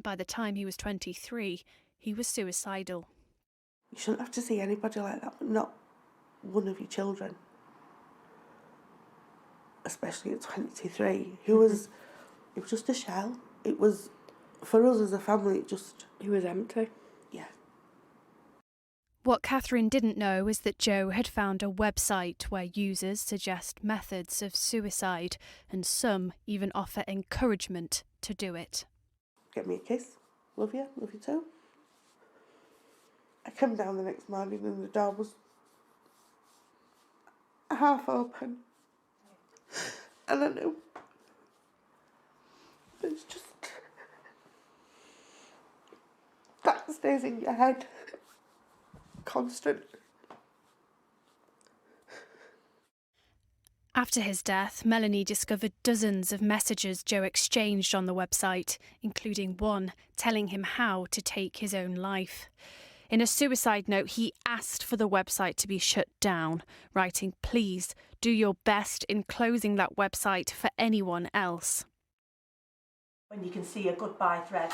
By the time he was 23, he was suicidal. You shouldn't have to see anybody like that, but not one of your children. Especially at 23. It was just a shell. It was, for us as a family, He was empty. Yeah. What Catherine didn't know is that Joe had found a website where users suggest methods of suicide, and some even offer encouragement to do it. Get me a kiss. Love you too. I come down the next morning and the door was half open. And I knew. It's just... that stays in your head. Constant. After his death, Melanie discovered dozens of messages Joe exchanged on the website, including one telling him how to take his own life. In a suicide note, he asked for the website to be shut down, writing, "Please do your best in closing that website for anyone else." When you can see a goodbye thread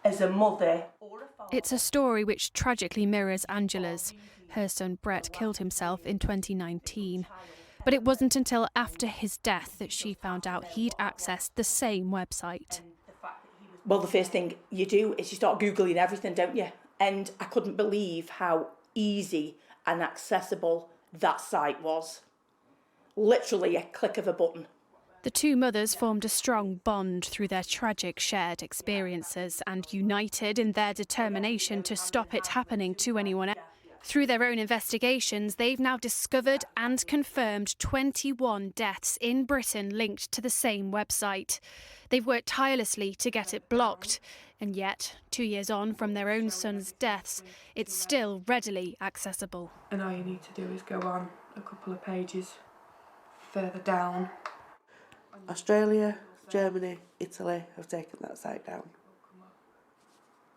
as a mother or a father. It's a story which tragically mirrors Angela's. Her son Brett killed himself in 2019. But it wasn't until after his death that she found out he'd accessed the same website. Well, the first thing you do is you start Googling everything, don't you? And I couldn't believe how easy and accessible that site was. Literally a click of a button. The two mothers formed a strong bond through their tragic shared experiences and united in their determination to stop it happening to anyone else. Through their own investigations, they've now discovered and confirmed 21 deaths in Britain linked to the same website. They've worked tirelessly to get it blocked, and yet, 2 years on from their own son's deaths, it's still readily accessible. And all you need to do is go on a couple of pages further down. Australia, Germany, Italy have taken that site down.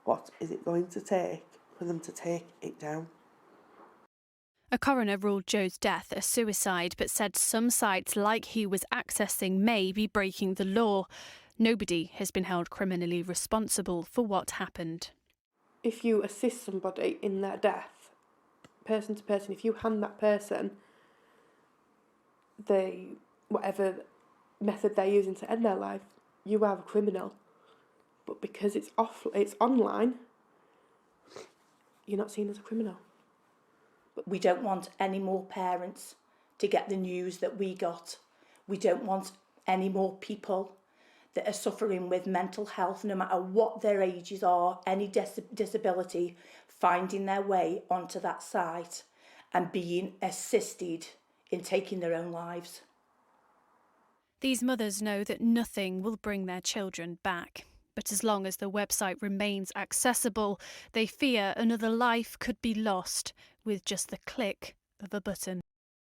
What is it going to take for them to take it down? A coroner ruled Joe's death a suicide, but said some sites like he was accessing may be breaking the law. Nobody has been held criminally responsible for what happened. If you assist somebody in their death, person to person, if you hand that person whatever method they're using to end their life, you are a criminal. But because it's online, you're not seen as a criminal. We don't want any more parents to get the news that we got. We don't want any more people that are suffering with mental health, no matter what their ages are, any disability, finding their way onto that site and being assisted in taking their own lives. These mothers know that nothing will bring their children back. But as long as the website remains accessible, they fear another life could be lost with just the click of a button.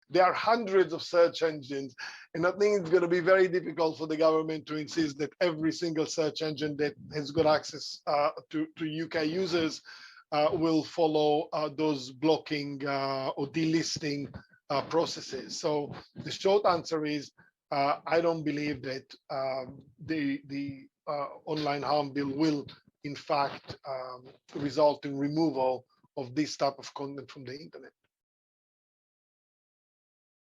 There are hundreds of search engines, and I think it's going to be very difficult for the government to insist that every single search engine that has got access to UK users will follow those blocking or delisting processes. So the short answer is I don't believe that the online harm bill will, in fact, result in removal of this type of content from the internet.